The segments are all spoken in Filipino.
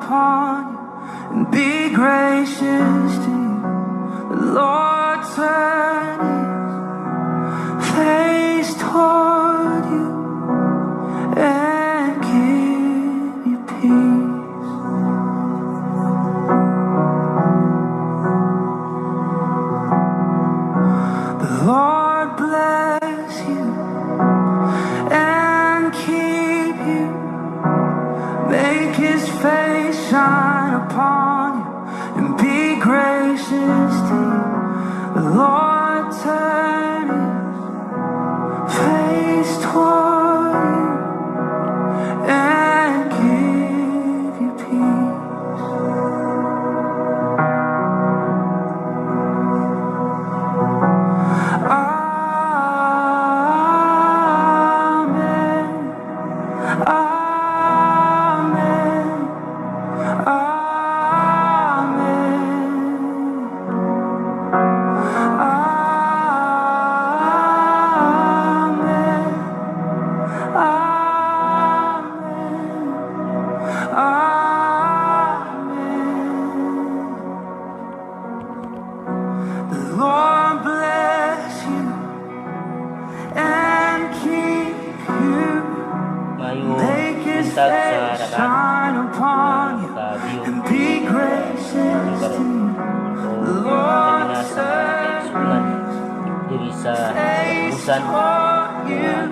upon you and be gracious to you. The Lord turn his face toward you and give you peace. The Lord bless you and keep you. Make his face shine upon you and be gracious to you. The Lord turn his face toward you and give you peace. Amen. Amen. The Lord bless you and keep you. Make his face shine upon you and be gracious to you. The Lord turn diri sa usan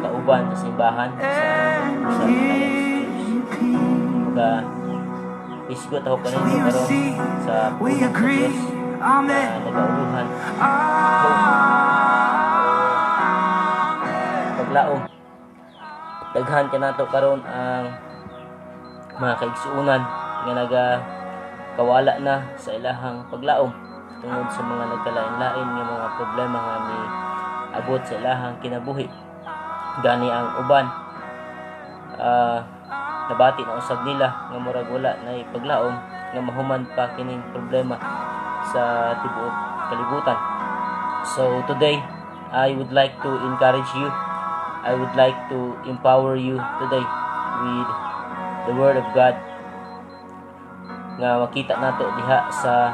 kauban sa simbahan sa usan mga isgot ako kanina karon sa pulong sa Diyos nagauluhan paglaom daghan ka nato karon ang mga kaigsuonan nga kawala na sa ilahang paglaom tungod sa mga nagkalain-lain nga mga problema nga ni abot sa ilahang kinabuhi. Gani ang uban nabati na usab nila nga murag wala na paglaom nga mahuman pa kining problema sa tibuok kalibutan. So today I would like to encourage you. I would like to empower you today with the Word of God nga makita nato diha sa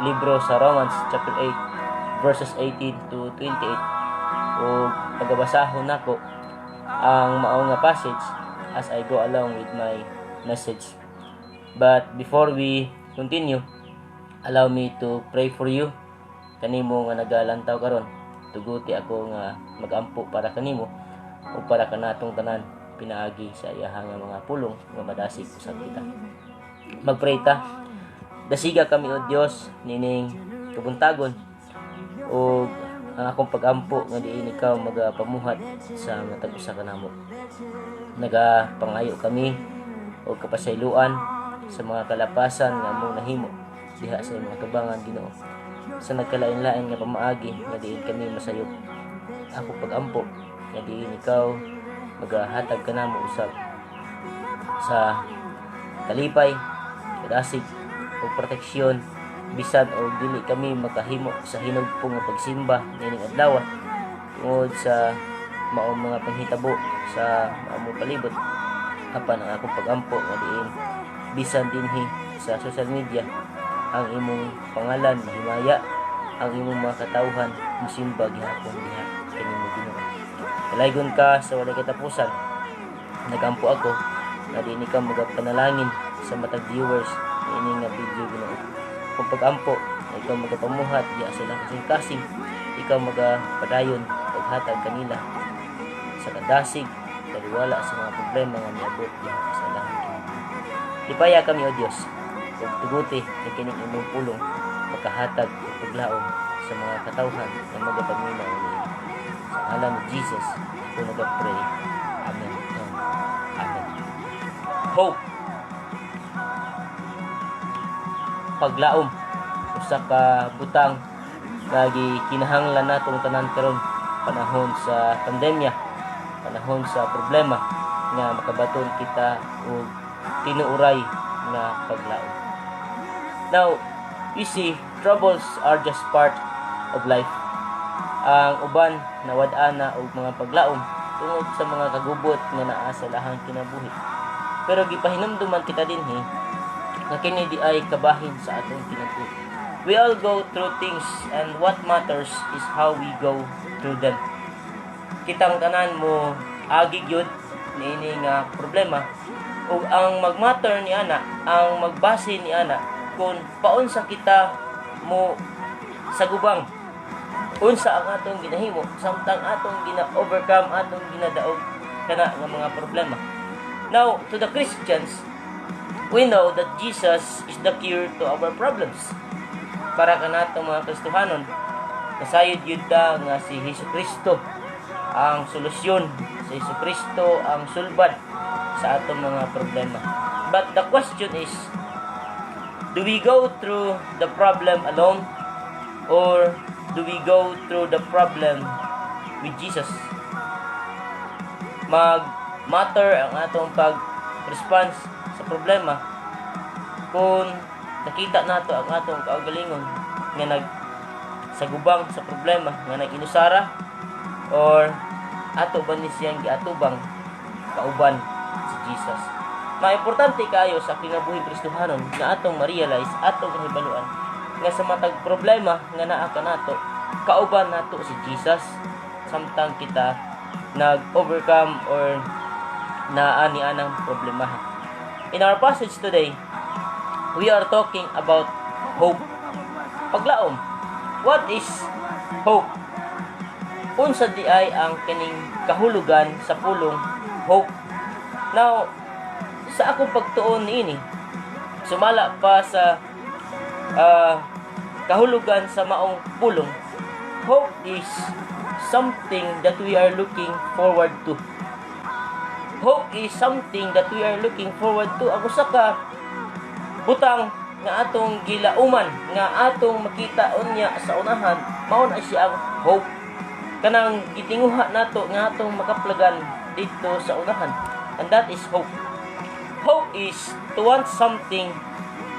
libro sa Romans chapter 8 verses 18 to 28 o pagabasahon nako ang mao nga passage as I go along with my message. But before we continue, allow me to pray for you kanimo nga nagalantaw karon. Tuguti ako nga magampo para kanimo o para kanatong tanan pinaagi sa iyahang mga pulong nga madasig usab kita. Magpray ta. Dasiga kami o Dios nining kabuntagon o ang akong pagampo nga diin ikaw magapamuhat sa matag usa kanamo. Nagapangayo kami o kapasayloan sa mga kalapasan nga among nahimo diha sa imong tubangan Ginoo. Sa nagkalain-lain nga pamaagi nga diin kami masayop. Ako pagampo nga diin ikaw magahatag kanamo usab sa kalipay, kadasig o proteksyon bisan o dili kami makahimo sa hinugpong nga pagsimba nining adlaw tungod sa mao mga panghitabo sa maong palibot apan ang akong pagampo nga diin bisan dinhi sa social media ang imong pangalan mahimaya ang imong mga katawhan musimba gihapon diha kanimo Ginoo. Kalaygon ka sa walay katapusan. Nagampo ako nga diin ikaw magapanalangin sa matag viewers ini nga video Ginoo. Kung pagampo ikaw magapamuhat diya sa ilang kasing-kasing, ikaw magapadayon paghatag kanila sa kadasig taliwala sa mga problema nga niabot diha sa ilang kinabuhi. Lipaya kami o Dios ug tuguti ni kining imong pulong makahatag ug paglaom sa mga katawhan nga magapaminaw ni sa ngalan ni Jesus ako nagapray. Amen. Amen. Hope. Paglaom usa ka butang lagi kinahanglan natong tanan karon panahon sa pandemya, panahon sa problema nga makabaton kita og tinuuray nga paglaom. Now, you see, troubles are just part of life. Ang uban nawad-an na og mga paglaom tungod sa mga kagubot nga naa sa lahang kinabuhi. Pero gipahinumduman kita dinhi nga kini di ay kabahin sa atong kinabuhi. We all go through things, and what matters is how we go through them. Kitang tanan mo agi gyud niini nga problema, ug ang magmatter ni ana, ang magbase ni ana kung paunsa kita mo sagubang, unsa ang atong ginahimo samtang atong gina-overcome, atong ginadaog kana nga mga problema. Now, to the Christians, we know that Jesus is the cure to our problems. Para kanatong mga Kristohanon, kasayod yun ta nga si Jesucristo ang solusyon, si Jesucristo ang sulbad sa atong mga problema. But the question is, do we go through the problem alone, or do we go through the problem with Jesus? Mag-matter ang atong pag-response sa problema kung nakita nato ang atong kaugalingon nga nagsagubang sa problema, nga nag-inusara, or ato ba ni siyang giatubang kauban si Jesus. Maimportante kayo sa kinabuhi Kristohanon nga atong ma-realize, atong kahibaluan nga sa matag problema nga naa kanato, kauban nato si Jesus samtang kita nag-overcome or naa ni anang problemahan. In our passage today, we are talking about hope. Paglaom. What is hope? Unsa di ay ang kining kahulugan sa pulong hope? Now, sa akong pagtuon niini, sumala pa sa kahulugan sa maong pulong, hope is something that we are looking forward to. Hope is something that we are looking forward to. Ang usa ka butang nga atong gilauman, nga atong makita unya sa unahan, mao na siya ang hope. Kanang gitinguha nato nga atong makaplagan dito sa unahan, and that is hope. Hope is to want something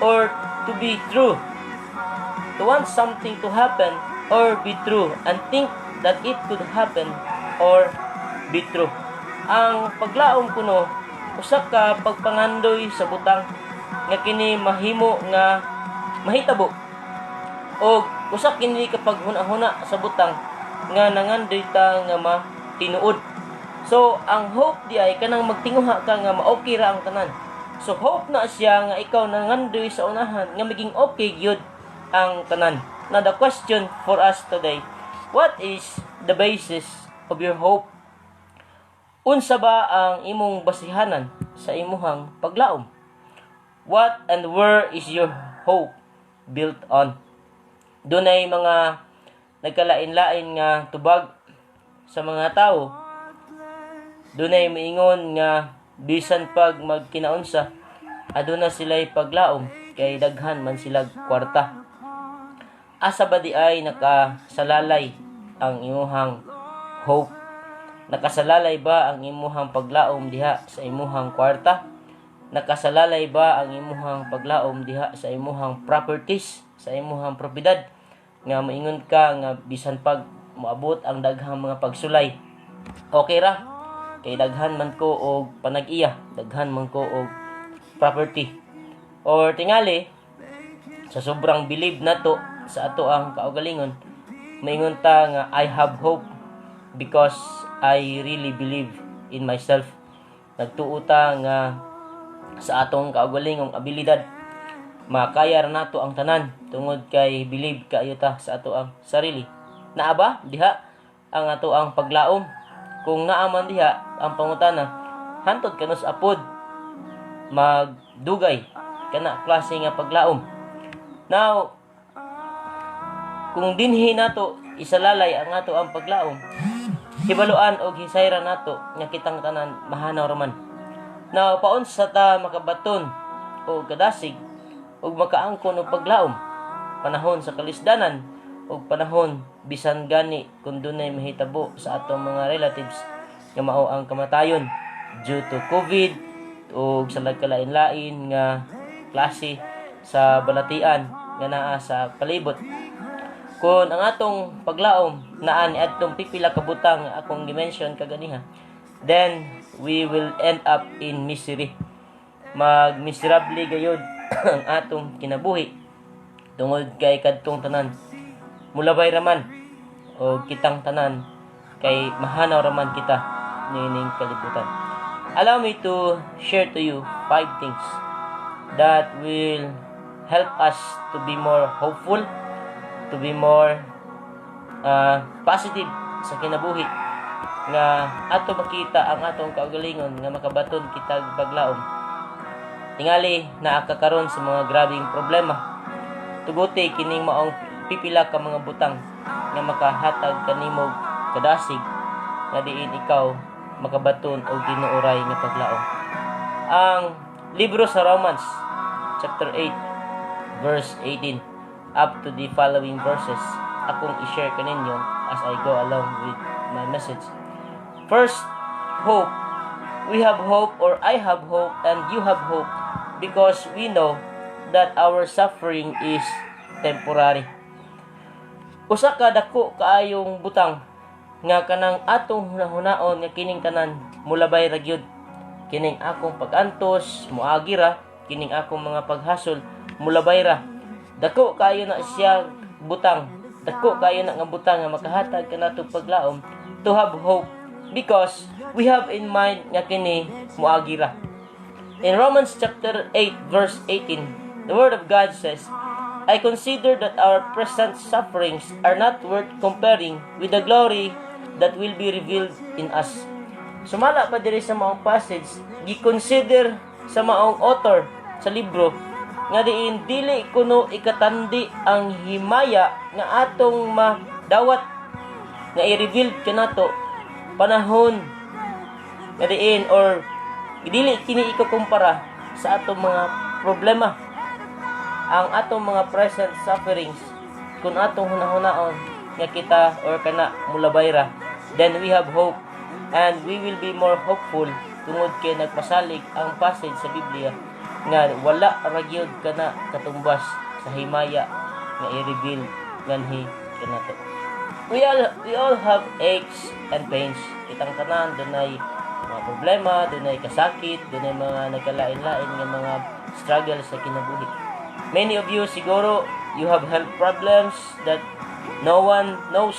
or to be true. To want something to happen or be true, and think that it could happen or be true. Ang paglaom kuno usa ka pagpangandoy sa butang nga kini mahimo nga mahitabo, o usa kini kapag huna-huna sa butang nga nangandoy ta nga matinuod. So ang hope di ay kanang magtinguha ka nga ma-okay ra ang tanan. So hope na siya nga ikaw nangandoy sa unahan nga maging okay gyud ang tanan. Now the question for us today, what is the basis of your hope? Unsa ba ang imong basihanan sa imuhang paglaom? What and where is your hope built on? Dunay mga nagkalain-lain nga tubag sa mga tao. Dunay miingon nga bisan pag magkinaunsa, aduna sila'y paglaom kay daghan man sila kwarta. Asa ba di ay nakasalalay ang imuhang hope? Nakasalalay ba ang imuhang paglaom diha sa imuhang kwarta? Nakasalalay ba ang imuhang paglaom diha sa imuhang properties, sa imuhang propiedad? Nga maingon ka nga bisan pag moabot ang daghang mga pagsulay, okay ra kay daghan man ko og panag-iya, daghan man ko og property. Or tingali sa sobrang believe nato sa ato ang kaugalingon, maingon ta nga I have hope because I really believe in myself. Nagtuo ta nga sa atong kaugalingong abilidad makaya ra nato ang tanan tungod kay believe kaayo ta sa ato ang sarili. Naa ba diha ang ato ang paglaom? Kung naa man diha ang pangutana, hantod kanos apod magdugay kana klase nga paglaom. Now, kung dinhi nato isalalay ang ato ang paglaom, hibaluan og hisayra nato nga kitang tanan mahanaw ra man. Now, paunsa ta makabaton o kadasig ug makaangkon og paglaom panahon sa kalisdanan ug panahon bisan gani kun dunay mahitabo sa atong mga relatives nga mao ang kamatayon due to COVID ug sa nagkalain-lain nga klase sa balatian nga naa sa palibot. Kung ang atong paglaom naa ni adtong pipila ka butang nga akong gi-mention kaganiha, then we will end up in misery. Magmiserable gayud ang atong kinabuhi tungod kay kadtong tanan mulabay raman o kitang tanan kay mahanaw raman kita nining kalibutan. Allow me to share to you 5 things that will help us to be more hopeful, to be more positive sa kinabuhi nga ato makita ang atong kaugalingon nga makabaton kitag paglaom tingali naa ka karon sa mga grabing problema. Tuguti kining maong pipila ka mga butang nga makahatag kanimog kadasig nga diin ikaw makabaton og tinuoray nga paglaom. Ang libro sa Romans chapter 8 verse 18 up to the following verses akong i-share kaninyo as I go along with my message. First, hope. We have hope, or I have hope and you have hope because we know that our suffering is temporary. Usa ka dako kaayong butang nga kanang atong hunahunaon nga kining tanan mulabay ra gyud. Kining akong pag-antos moagi ra, kining akong mga paghasol mulabay ra. Dako kaayo na siya butang. Dako kaayo na nga butang nga makahatag kanato paglaom to have hope because we have in mind nga kini moagi ra. In Romans chapter 8 verse 18, the word of God says, I consider that our present sufferings are not worth comparing with the glory that will be revealed in us. Sumala pa diri sa maong passage, gi-consider sa maong author sa libro nga diin dili kuno ikatandi ang himaya nga atong madawat nga i-reveal kanato panahon nga diin or dili kini ikukumpara sa atong mga problema. Ang atong mga present sufferings kung atong hunahunaon nga kita or kana mulabay ra, then we have hope and we will be more hopeful tungod kay nagpasalig ang passage sa Biblia nga wala ra gyud kana katumbas sa himaya nga i-reveal nganhi kanato. We all have aches and pains. Kitang tanan dunay mga problema, dunay kasakit, dunay mga nagkalain-lain nga mga struggles sa kinabuhi. Many of you siguro you have health problems that no one knows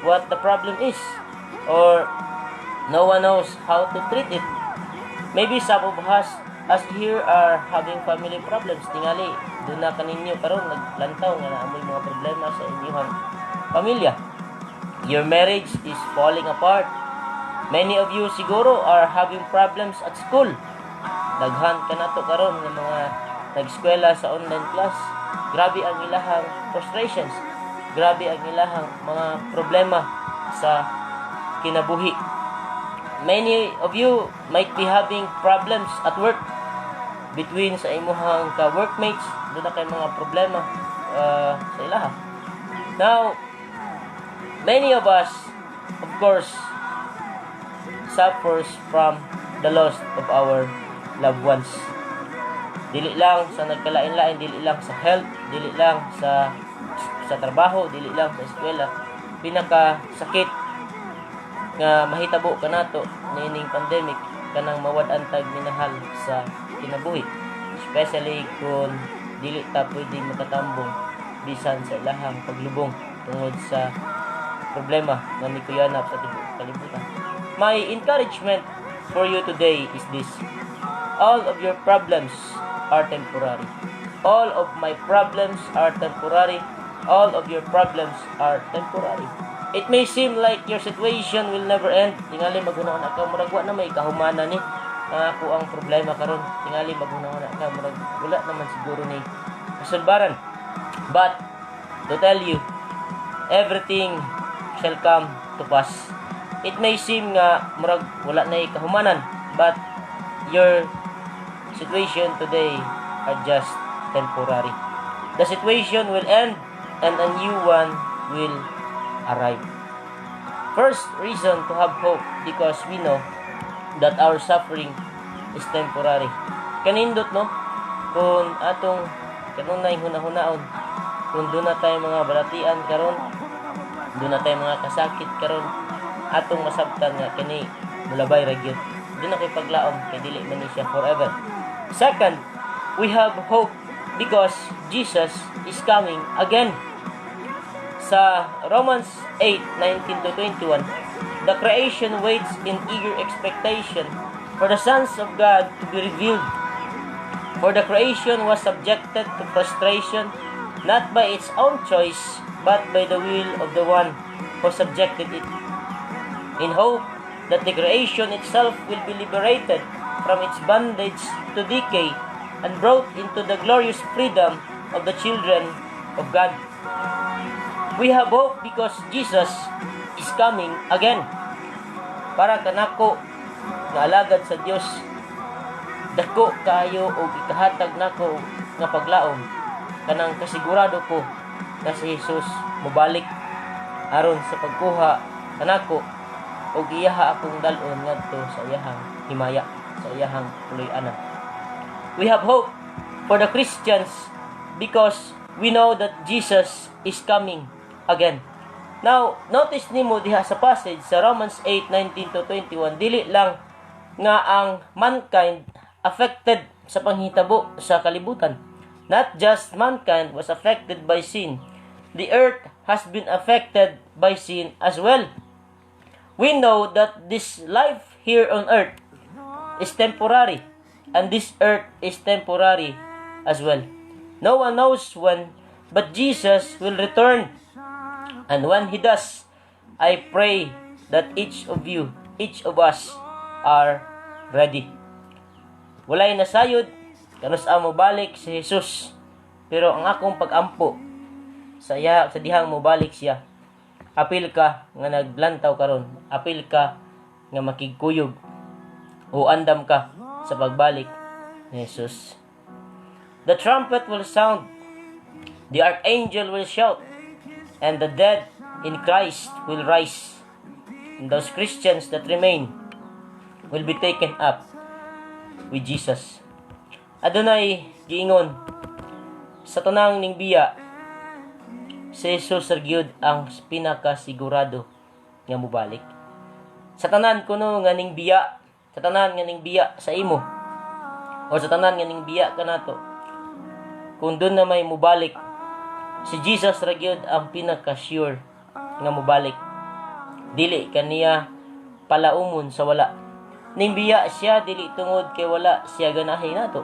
what the problem is or no one knows how to treat it. Maybe some of us as here are having family problems. Tingali doon na kaninyo karon naglantaw nga naamoy mga problema sa inyong pamilya. Your marriage is falling apart. Many of you siguro are having problems at school. Daghan ka na to karon ng mga nag-eskwela sa online class. Grabe ang ilahang frustrations. Grabe ang ilahang mga problema sa kinabuhi. Many of you might be having problems at work between sa imuhang ka-workmates. Doon na kay mga problema sa ilaha. Now, many of us, of course, suffers from the loss of our loved ones. Dili lang sa nagkalain-lain, dili lang sa health, dili lang sa trabaho, dili lang sa eskwela. Pinaka sakit nga mahitabo kanato nining pandemic kanang mawad-antag minahal sa kinabuhi, especially kung dili ta pwedeng makatambong bisan sa ilahang paglubong tungod sa problema nga mikuyanap sa kalibutan. My encouragement for you today is this: all of your problems are temporary. All of my problems are temporary. All of your problems are temporary. It may seem like your situation will never end. Tingali maghunahon ka murag wa na may kahumanan ni ako ang problema karon. Tingali maghunahon ka murag wala naman siguro ni kasulbaran. But to tell you, everything shall come to pass. It may seem nga murag wala na kahumanan, but your situation today are just temporary. The situation will end and a new one will arrive. First reason to have hope because we know that our suffering is temporary. Kanindot no? Kung atong kanunay hunahunaon, kung doon na tayo mga balatian karon, doon na tayo mga kasakit karon, atong masabtan nga kini mulabay ra gyud. Doon na kay paglaom kay dili man ni siya forever. Second, We have hope because Jesus is coming again. Sa Romans 8:19-21, the creation waits in eager expectation for the sons of God to be revealed. For the creation was subjected to frustration, not by its own choice, but by the will of the one who subjected it, in hope that the creation itself will be liberated from its bondage to decay and brought into the glorious freedom of the children of God. We have hope because Jesus is coming again. Para kanako nga alagad sa Dios, dako kayo og ikahatag nako nga paglaom, kanang kasigurado ko na si Jesus mobalik aron sa pagkuha kanako og iyaha akong dalon ngadto sa iyahang himaya, sa iyahang puloy-anan. We have hope for the Christians because we know that Jesus is coming again. Now, notice nimo diha sa passage sa Romans 8:19-21, dili lang nga ang mankind affected sa panghitabo sa kalibutan. Not just mankind was affected by sin. The earth has been affected by sin as well. We know that this life here on earth is temporary, and this earth is temporary as well. No one knows when, but Jesus will return. And when He does, I pray that each of you, each of us, are ready. Walay nasayod, kanus mo balik si Jesus. Pero ang akong pag-ampo, sa dihang mo balik siya. Apil ka nga naglantaw karon, apil ka nga makigkuyog, o andam ka sa pagbalik ni Jesus. The trumpet will sound, the archangel will shout, and the dead in Christ will rise. And those Christians that remain will be taken up with Jesus. Adunay giingon, sa tanang ning biya, si Jesus sergyud ang pinakasigurado nga mobalik. Sa tanan kuno nga ning biya, sa tanan nga ning biya sa imo, o sa tanan nga ning biya kanato, kung doon na may mubalik, si Jesus ra gyud ang pinaka-sure nga mubalik. Dili kaniya palaumon sa wala. Ning biya siya dili tungod kay wala siya ganahay nato.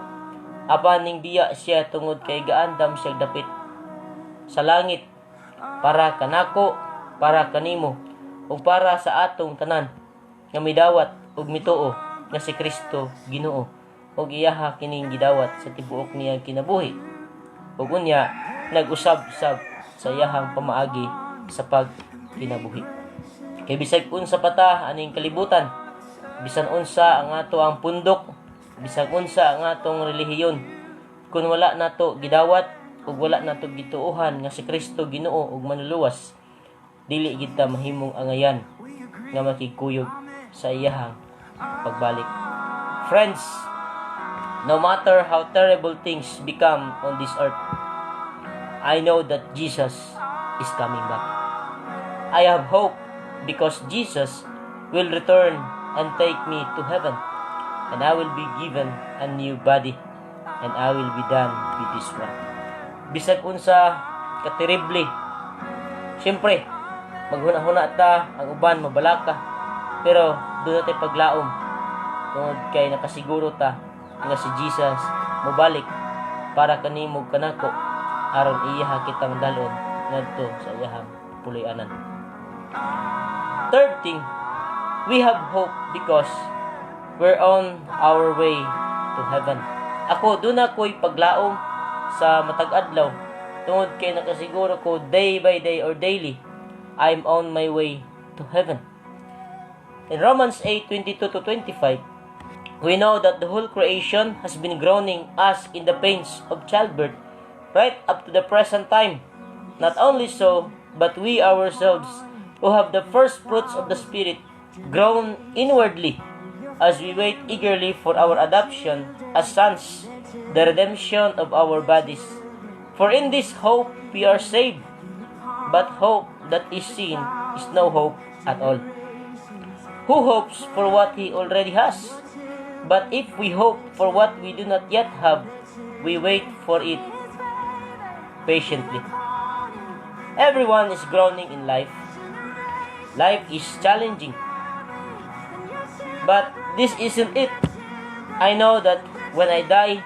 Apan ning biya siya tungod kay gaandam siya dapit sa langit para kanako, para kanimo, ug para sa atong tanan nga midawat ug mituo nga si Kristo Ginoo, ug iyaha kining gidawat sa tibuok niya kinabuhi. Ug unya nag-usab-usab sa iyahang pamaagi sa pagkinabuhi. Kay bisag unsa pata aning kalibutan, bisan unsa ang ato ang pundok, bisag unsa ang atong relihiyon, kun wala nato gidawat ug wala nato gituohan nga si Kristo Ginoo ug manluluwas, dili kita mahimong angayan nga makigkuyog sa iyahang pagbalik. Friends, no matter how terrible things become on this earth, I know that Jesus is coming back. I have hope because Jesus will return and take me to heaven, and I will be given a new body, and I will be done with this one. Bisag unsa katerible, siyempre maghuna-huna ta, ang uban mabalaka, pero doon natin paglaom tungod kay nakasiguro ta nga si Jesus mobalik para kanimo kanako aron iyaha kitang dalon ngadto sa iyahang puloy-anan. Third thing, we have hope because we're on our way to heaven. Ako doon ako'y paglaom sa matag adlaw tungod kay nakasiguro ko day by day or daily I'm on my way to heaven. In Romans 8:22-25, we know that the whole creation has been groaning as in the pains of childbirth right up to the present time. Not only so, but we ourselves who have the first fruits of the Spirit groan inwardly as we wait eagerly for our adoption as sons, the redemption of our bodies. For in this hope we are saved. But hope that is seen is no hope at all. Who hopes for what he already has? But if we hope for what we do not yet have, we wait for it patiently. Everyone is groaning in life. Life is challenging. But this isn't it. I know that when I die,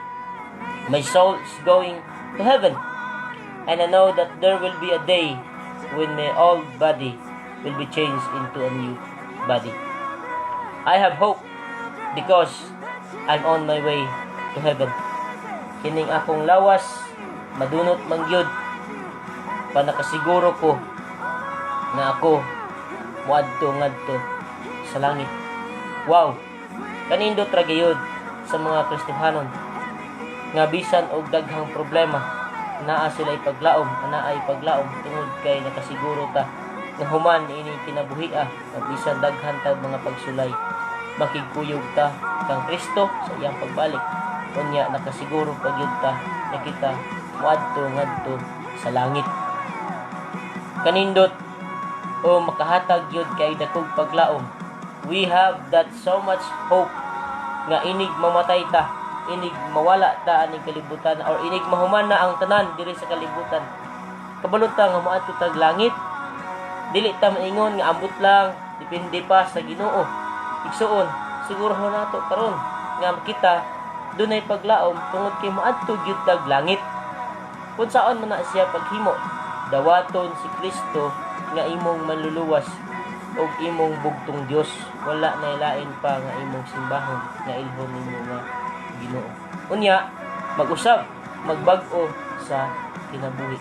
my soul is going to heaven. And I know that there will be a day when my old body will be changed into a new body. I have hope because I'm on my way to heaven. Kining akong lawas, madunot mangyod, panakasiguro ko na ako muadto ngadto sa langit. Wow! Kanindot ra gyud sa mga Kristiyanon nga bisan og daghang problema naa sila ipaglaom, anaa ipaglaom tungod kay nakasiguro ta nga human ini kinabuhia nga bisan daghan tag mga pagsulay makigkuyog ta kang Kristo sa iyang pagbalik. Unya nakasiguro pa gyud ta na kita muadto ngadto sa langit. Kanindot o makahatag yun kay dakog paglaom. We have that so much hope nga inig mamatay ta, inig mawala ta aning kalibutan or inig mahuman na ang tanan diri sa kalibutan. Kabalo ta nga moadto tag langit. Dili ta maingon nga ambot lang, depende pa sa Ginoo. Igsuon, siguro nato karon nga kita dunay paglaom tungod kay moadto gyud tag langit. Kung saan man na siya paghimo, dawaton si Kristo nga imong manluluwas o imong bugtong Dios. Wala na ilain pa nga imong simbahon nga ilhon nimo nga Ginoo. Unya, mag-usab, magbag-o sa kinabuhi.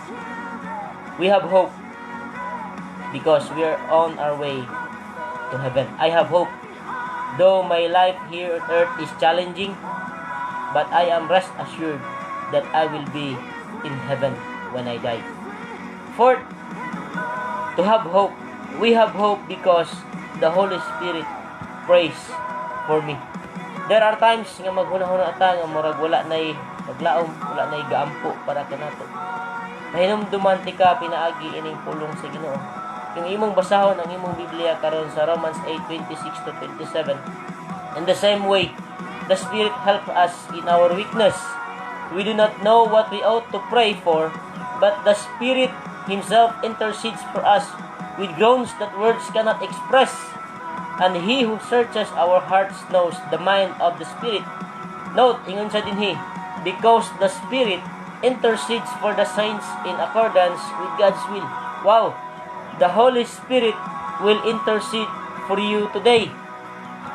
We have hope because we are on our way to heaven. I have hope. Though my life here on earth is challenging, but I am rest assured that I will be in heaven when I die. Fourth, to have hope. We have hope because the Holy Spirit prays for me. There are times nga maghuna-huna ta nga murag wala nay paglaom, wala nay gaampo para kanato. Mahinumduman ti ka pinaagi ining pulong sa Ginoo. Yung imong basahon ang imong Biblia karon sa Romans 8:26-27. In the same way, the Spirit help us in our weakness. We do not know what we ought to pray for, but the Spirit Himself intercedes for us with groans that words cannot express. And He who searches our hearts knows the mind of the Spirit. Note, ingon sa dinhi, because the Spirit intercedes for the saints in accordance with God's will. Wow! The Holy Spirit will intercede for you today.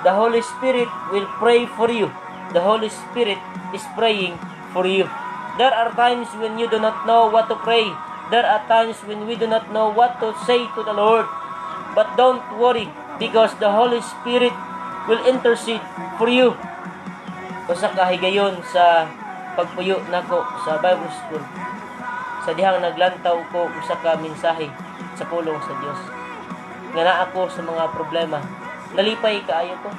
The Holy Spirit will pray for you. The Holy Spirit is praying for you. There are times when you do not know what to pray. There are times when we do not know what to say to the Lord. But don't worry, because the Holy Spirit will intercede for you. Usa ka higayon sa pagpuyo nako sa Bible School. Sa dihang naglantaw ko usa ka mensahe sa pulong sa Dios. Nga naa ako sa mga problema. Nalipay kaayo ko.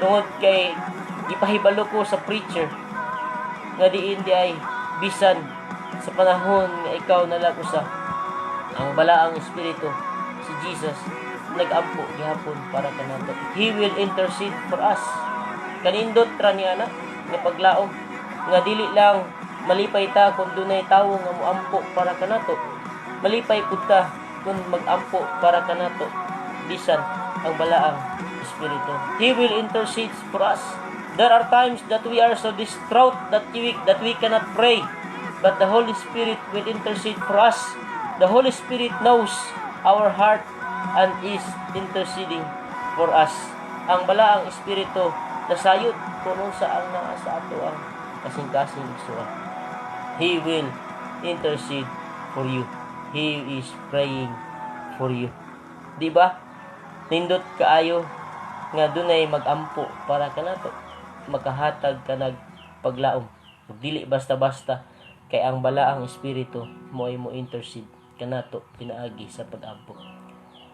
Tungod kay ipahibalo ko sa preacher nga diin di ay bisan sa panahon nga ikaw nalang usa ang balaang espiritu si Jesus nag-ampo gihapon para kanato. He will intercede for us. Kanindot ra niya na nga paglaom nga dili lang malipay ta kung dunay tawo nga moampo para kanato. Malipay pud ta kung mag-ampo para kanato bisan ang balaang espiritu. He will intercede for us. There are times that we are so distraught that we cannot pray. But the Holy Spirit will intercede for us. The Holy Spirit knows our heart and is interceding for us. Ang balaang espiritu nasayod kung saan na sa ato ang kasing-kasing igsoon. He will intercede for you. He is praying for you. Di ba? Nindot kaayo nga dunay magampo para kanato. Makahatag kanag paglaom. Dili basta-basta kay ang balaang espiritu mo'y mo intercede kanato pinaagi sa pag-ampo.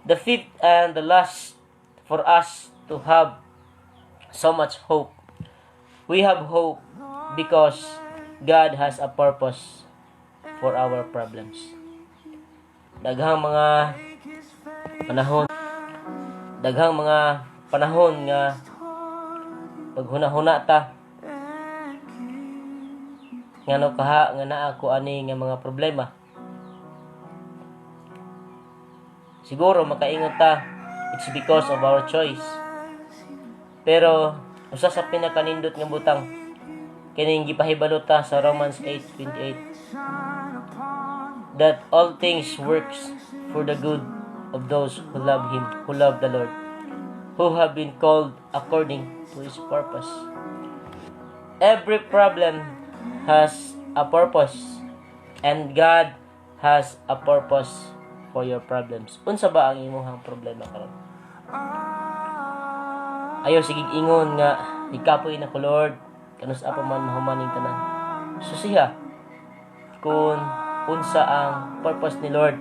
The fifth and the last for us to have so much hope. We have hope because God has a purpose for our problems. Daghang mga panahon nga paghuna-huna ta ngano kaha nga naa ko ani nga mga problema. Siguro makaingon ta it's because of our choice. Pero usa sa pinakanindot nga butang kining gipahibalo ta sa Romans 8:28 that all things works for the good of those who love Him, who love the Lord, who have been called according to His purpose. Every problem has a purpose, and God has a purpose for your problems. Unsa ba ang imong problema karon? Ayaw sigig ingon nga ikapoy na ko Lord, kanus apa man mahumaning tanan. Susiha kung unsa ang purpose ni Lord,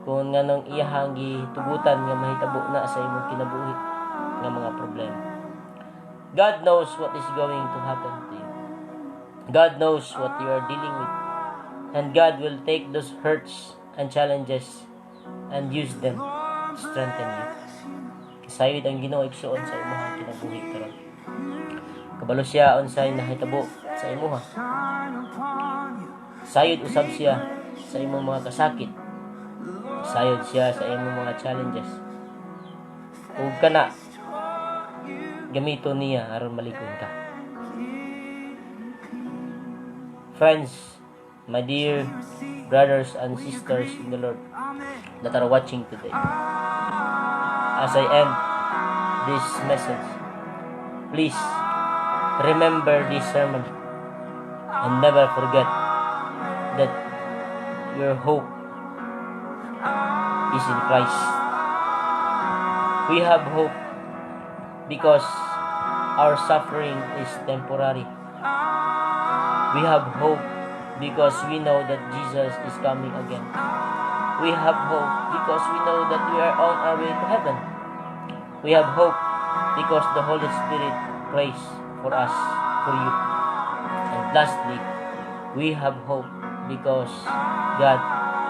kung nganong iyahang gitugutan nga mahitabo na sa imong kinabuhi nga mga problema. God knows what is going to happen to you. God knows what you are dealing with. And God will take those hurts and challenges and use them to strengthen you. Kasayod ang Ginoo igsuon sa imong kinabuhi karon. Kabalo siya unsay nahitabo sa imuha. Sayod usab siya sa imong mga kasakit. Sayod siya sa imong mga challenges. Ug kana gamito niya aron maligon ka. Friends, my dear brothers and sisters in the Lord that are watching today, as I end this message, please remember this sermon and never forget that your hope is in Christ. We have hope because our suffering is temporary. We have hope because we know that Jesus is coming again. We have hope because we know that we are on our way to heaven. We have hope because the Holy Spirit prays for us, for you. And lastly, we have hope because God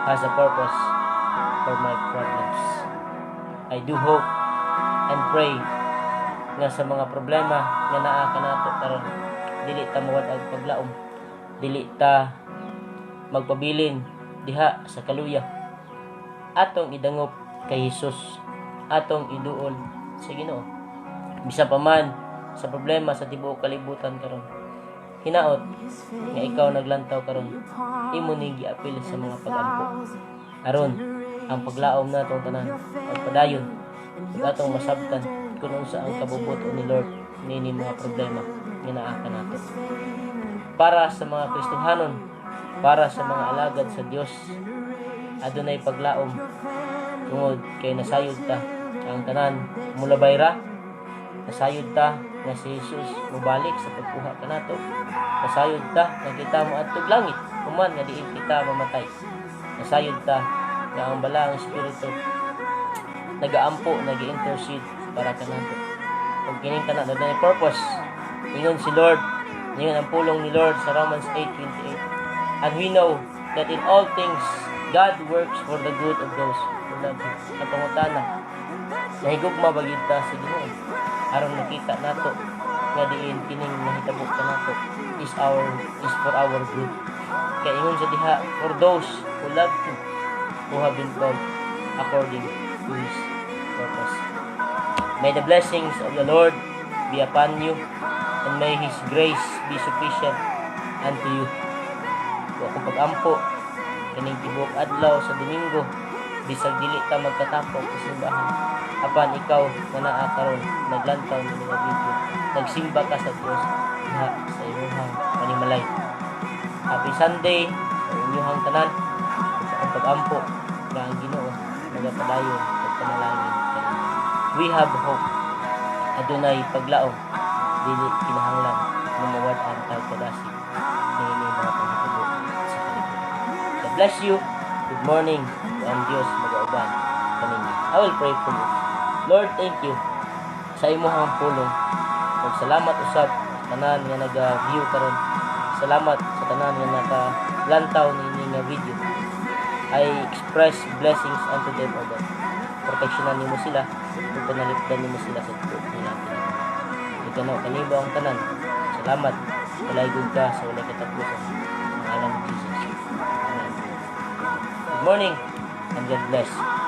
has a purpose for my problems. I do hope and pray nga sa mga problema nga naa kanato karon, dili ta mawad-ag paglaom, dili ta magpabilin diha sa kaluya. Atong idangop kay Hesus, atong iduol sa Ginoo. Bisan pa man sa problema sa tibuok kalibutan karon, hinaot nga ikaw naglantaw karon, imo ning giapil sa mga pag-ampo aron ang paglaom natong tanan pagpadayon ug atong masabtan kung unsa ang kabubuton ni Lord nini mga problema nga naa kanato. Para sa mga Kristohanon, para sa mga alagad sa Dios, adunay paglaom tungod kay nasayod ta ang tanan mulabay ra. Nasayod ta nga si Jesus mubalik sa pagkuha kanato. Nasayod ta nga kita moadtog langit human nga diin kita mamatay. Nasayod ta nga ang balaang espiritu nagaampo, nagi-intercede para kanato. Ug kining tanan adunay purpose. Ingon si Lord, ingon ang pulong ni Lord sa Romans 8:28. And we know that in all things God works for the good of those who love Him. Ang pangutana, nahigugma ba gid ta sa Ginoo aron makita nato nga diin kining nahitabo kanato is for our good. Kaya ingon sa diha, for those who love Him, who have been called according to His purpose. May the blessings of the Lord be upon you, and may His grace be sufficient unto you. Kung akong pag-ampo kaning tibuok adlaw sa Domingo, bisag dili ta magkatapok sa simbahan, apan ikaw nga naa karon naglantaw ni mga video, nagsimba ka sa Dios diha sa imong panimalay. Happy Sunday sa inyong tanan, sa akong pag-ampo nga ang Ginoo nagapadayon ug panalangin kanimo. We have hope. Adunay paglaom, dili kinahanglan nga mawad-an tag kadasig niini mga panghitabo sa kalibutan. God bless you. Good morning. Ang Dios magauban kaninyo. I will pray for you. Lord, thank you sa imong pulong. Ug salamat usab tanan nga naga-view karon. Salamat sa tanan nga naka-lantaw niini nga video. I express blessings unto them, O God. Proteksyonan nimo sila, ug panalipdan nimo sila sa tuwa nila. Iganaw kanibo ang tanan. Salamat Palaygod ka sa wala katapusan. Ang alam ni Jesus. Amen. Good morning and God bless.